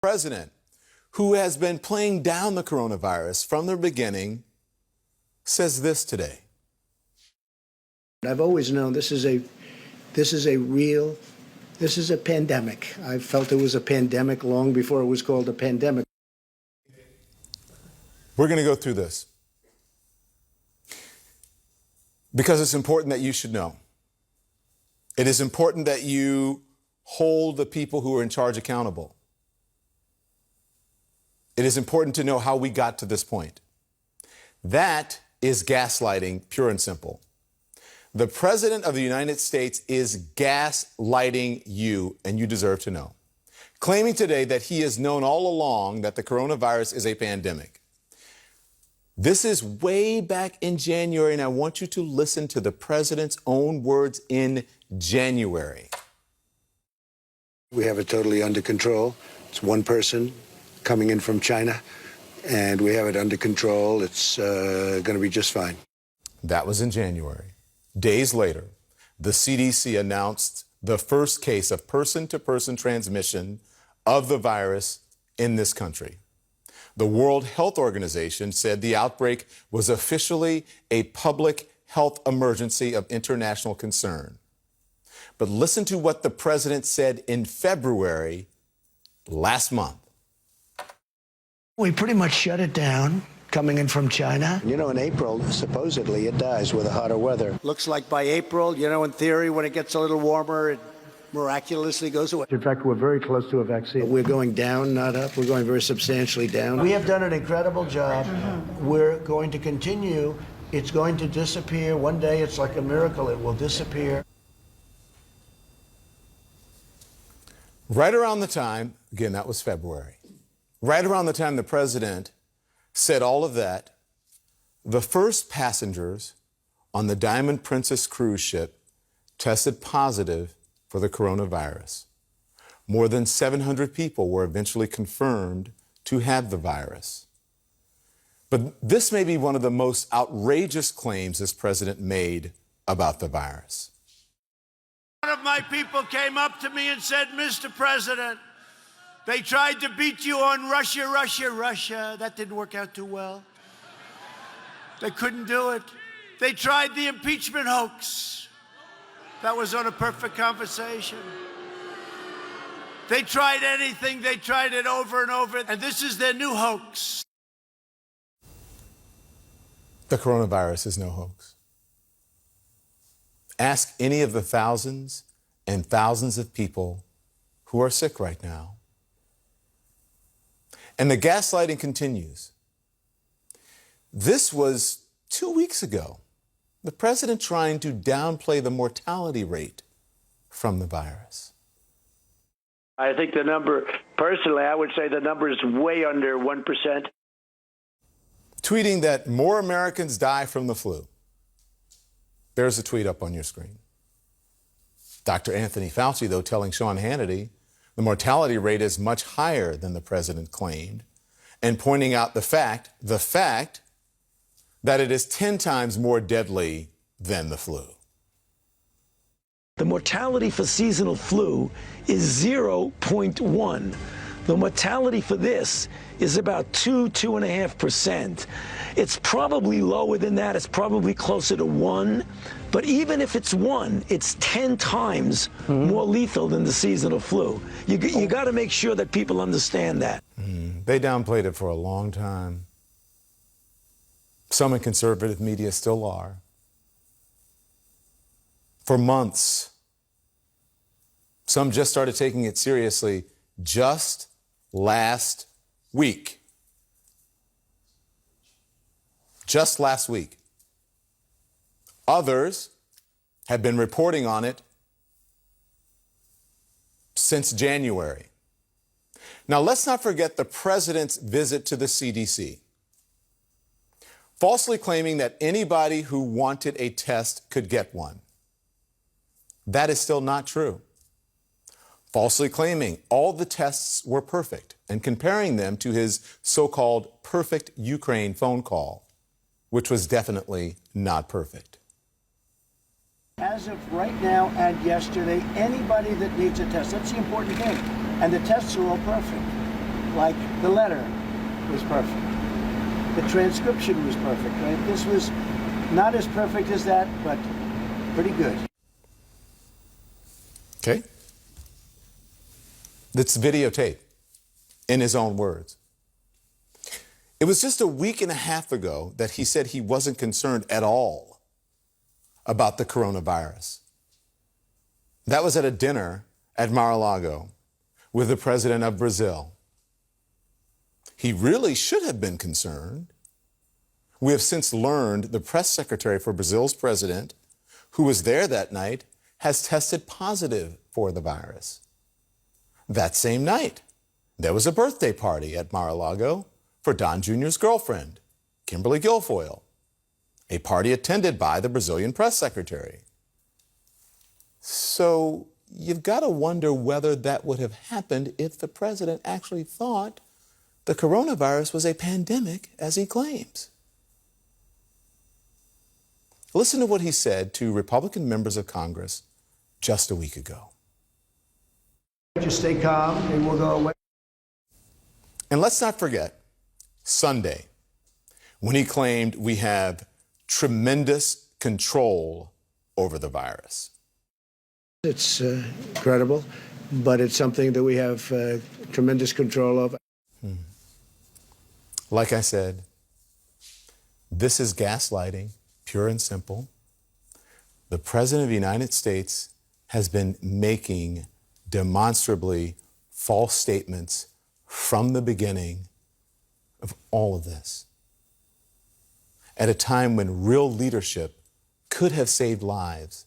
President, who has been playing down the coronavirus from the beginning, says this today. I've always known this is a pandemic. I felt it was a pandemic long before it was called a pandemic. We're going to go through this because it's important that you should know. It is important that you hold the people who are in charge accountable. It is important to know how we got to this point. That is gaslighting, pure and simple. The President of the United States is gaslighting you, and you deserve to know. Claiming today that he has known all along that the coronavirus is a pandemic. This is way back in January, and I want you to listen to the President's own words in January. We have it totally under control. It's one person coming in from China, and we have it under control. It's going to be just fine. That was in January. Days later, the CDC announced the first case of person-to-person transmission of the virus in this country. The World Health Organization said the outbreak was officially a public health emergency of international concern. But listen to what the president said in February last month. We pretty much shut it down. Coming in from China. You know, in April, supposedly it dies with the hotter weather. Looks like by April, you know, in theory, when it gets a little warmer, it miraculously goes away. In fact, we're very close to a vaccine. We're going down, not up. We're going very substantially down. We have done an incredible job. We're going to continue. It's going to disappear. One day, it's like a miracle. It will disappear. Right around the time, again, that was February, right around the time the president said all of that, the first passengers on the Diamond Princess cruise ship tested positive for the coronavirus. More than 700 people were eventually confirmed to have the virus. But this may be one of the most outrageous claims this president made about the virus. One of my people came up to me and said, "Mr. President, they tried to beat you on Russia, Russia, Russia. That didn't work out too well. They couldn't do it. They tried the impeachment hoax. That was on a perfect conversation. They tried anything. They tried it over and over. And this is their new hoax." The coronavirus is no hoax. Ask any of the thousands and thousands of people who are sick right now. And the gaslighting continues. This was 2 weeks ago. The president trying to downplay the mortality rate from the virus. I think the number, personally, I would say the number is way under 1%. Tweeting that more Americans die from the flu. There's a tweet up on your screen. Dr. Anthony Fauci, though, telling Sean Hannity the mortality rate is much higher than the president claimed, and pointing out the fact that it is 10 times more deadly than the flu. The mortality for seasonal flu is 0.1. The mortality for this is about 2.5%. It's probably lower than that. It's probably closer to 1. But even if it's 1, it's 10 times more lethal than the seasonal flu. You got to make sure that people understand that. They downplayed it for a long time. Some in conservative media still are. For months. Some just started taking it seriously just last week. Just last week. Others have been reporting on it since January. Now, let's not forget the president's visit to the CDC, falsely claiming that anybody who wanted a test could get one. That is still not true. Falsely claiming all the tests were perfect and comparing them to his so-called perfect Ukraine phone call, which was definitely not perfect. As of right now and yesterday, anybody that needs a test, that's the important thing. And the tests are all perfect. like the letter was perfect. The transcription was perfect, right? This was not as perfect as that, but pretty good. Okay? That's videotape in his own words. It was just a week and a half ago that he said he wasn't concerned at all about the coronavirus. That was at a dinner at Mar-a-Lago with the president of Brazil. He really should have been concerned. We have since learned the press secretary for Brazil's president, who was there that night, has tested positive for the virus. That same night, there was a birthday party at Mar-a-Lago for Don Jr.'s girlfriend, Kimberly Guilfoyle, a party attended by the Brazilian press secretary. So you've got to wonder whether that would have happened if the president actually thought the coronavirus was a pandemic, as he claims. Listen to what he said to Republican members of Congress just a week ago. Just stay calm and we'll go away. And let's not forget Sunday, when he claimed we have tremendous control over the virus. It's incredible, but it's something that we have tremendous control over. Like I said, this is gaslighting, pure and simple. The President of the United States has been making demonstrably false statements from the beginning of all of this. At a time when real leadership could have saved lives,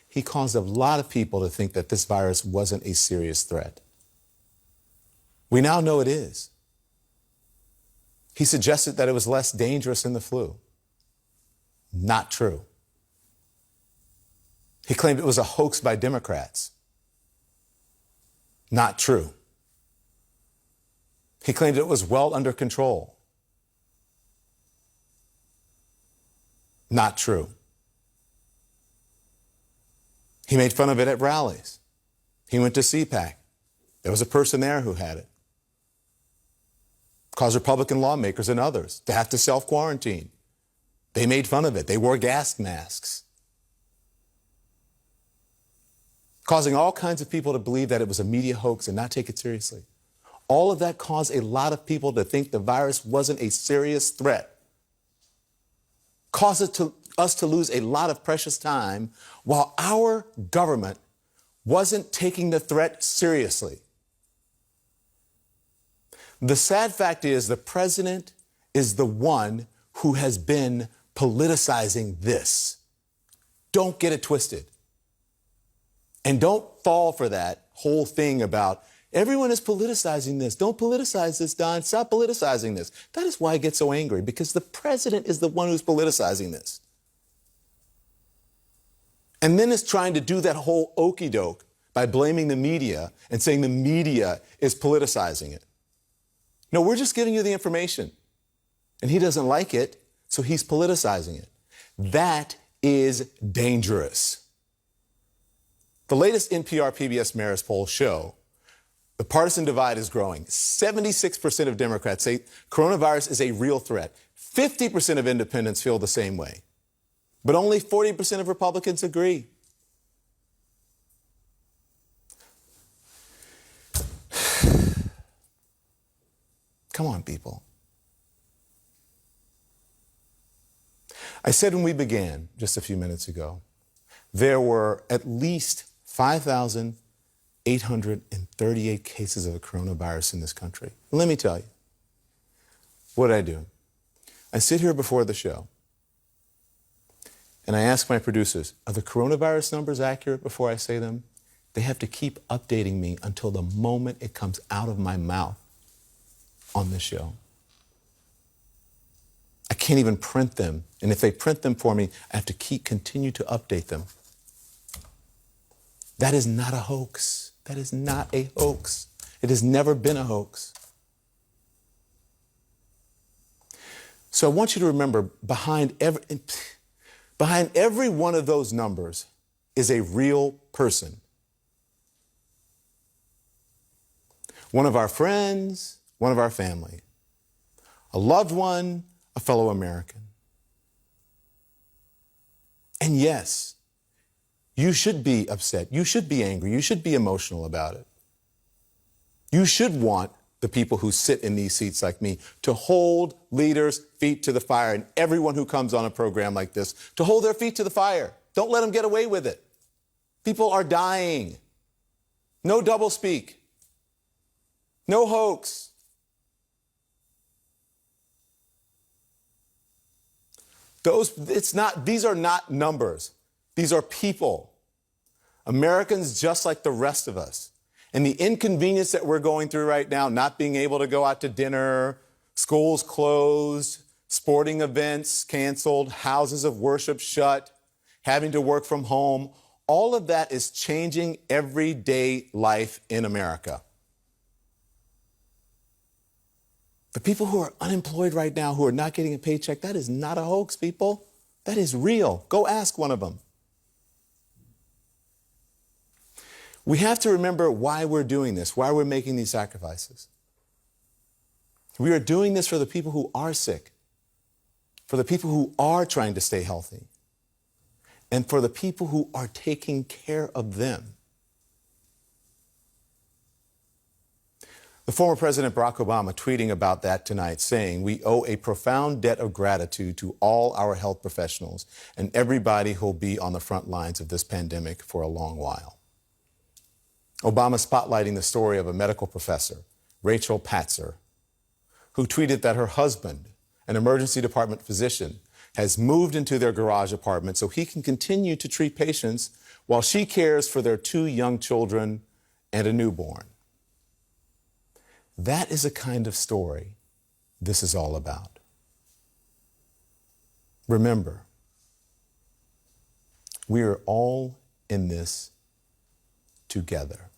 he caused a lot of people to think that this virus wasn't a serious threat. We now know it is. He suggested that it was less dangerous than the flu. Not true. He claimed it was a hoax by Democrats. Not true. He claimed it was well under control. Not true. He made fun of it at rallies. He went to CPAC. There was a person there who had it. Caused Republican lawmakers and others to have to self-quarantine. They made fun of it. They wore gas masks. Causing all kinds of people to believe that it was a media hoax and not take it seriously. All of that caused a lot of people to think the virus wasn't a serious threat. Caused us to lose a lot of precious time while our government wasn't taking the threat seriously. The sad fact is the president is the one who has been politicizing this. Don't get it twisted. And don't fall for that whole thing about everyone is politicizing this. Don't politicize this, Don. Stop politicizing this. That is why I get so angry, because the president is the one who's politicizing this. And then is trying to do that whole okey doke by blaming the media and saying the media is politicizing it. No, we're just giving you the information. And he doesn't like it, so he's politicizing it. That is dangerous. The latest NPR PBS Marist polls show the partisan divide is growing. 76% of Democrats say coronavirus is a real threat. 50% of independents feel the same way. But only 40% of Republicans agree. Come on, people. I said when we began just a few minutes ago, there were at least 5,838 cases of the coronavirus in this country. Let me tell you, what I do. I sit here before the show and I ask my producers, are the coronavirus numbers accurate before I say them? They have to keep updating me until the moment it comes out of my mouth on this show. I can't even print them. And if they print them for me, I have to continue to update them. That is not a hoax. That is not a hoax. It has never been a hoax. So I want you to remember, behind every one of those numbers is a real person. One of our friends, one of our family, a loved one, a fellow American. And yes, you should be upset. You should be angry. You should be emotional about it. You should want the people who sit in these seats like me to hold leaders' feet to the fire, and everyone who comes on a program like this to hold their feet to the fire. Don't let them get away with it. People are dying. No doublespeak. No hoax. These are not numbers. These are people. Americans just like the rest of us. And the inconvenience that we're going through right now, not being able to go out to dinner, schools closed, sporting events canceled, houses of worship shut, having to work from home, all of that is changing everyday life in America. The people who are unemployed right now, who are not getting a paycheck, that is not a hoax, people. That is real. Go ask one of them. We have to remember why we're doing this, why we're making these sacrifices. We are doing this for the people who are sick, for the people who are trying to stay healthy, and for the people who are taking care of them. The former President Barack Obama tweeting about that tonight, saying, "We owe a profound debt of gratitude to all our health professionals and everybody who'll be on the front lines of this pandemic for a long while." Obama spotlighting the story of a medical professor, Rachel Patzer, who tweeted that her husband, an emergency department physician, has moved into their garage apartment so he can continue to treat patients while she cares for their 2 young children and a newborn. That is a kind of story this is all about. Remember, we are all in this together.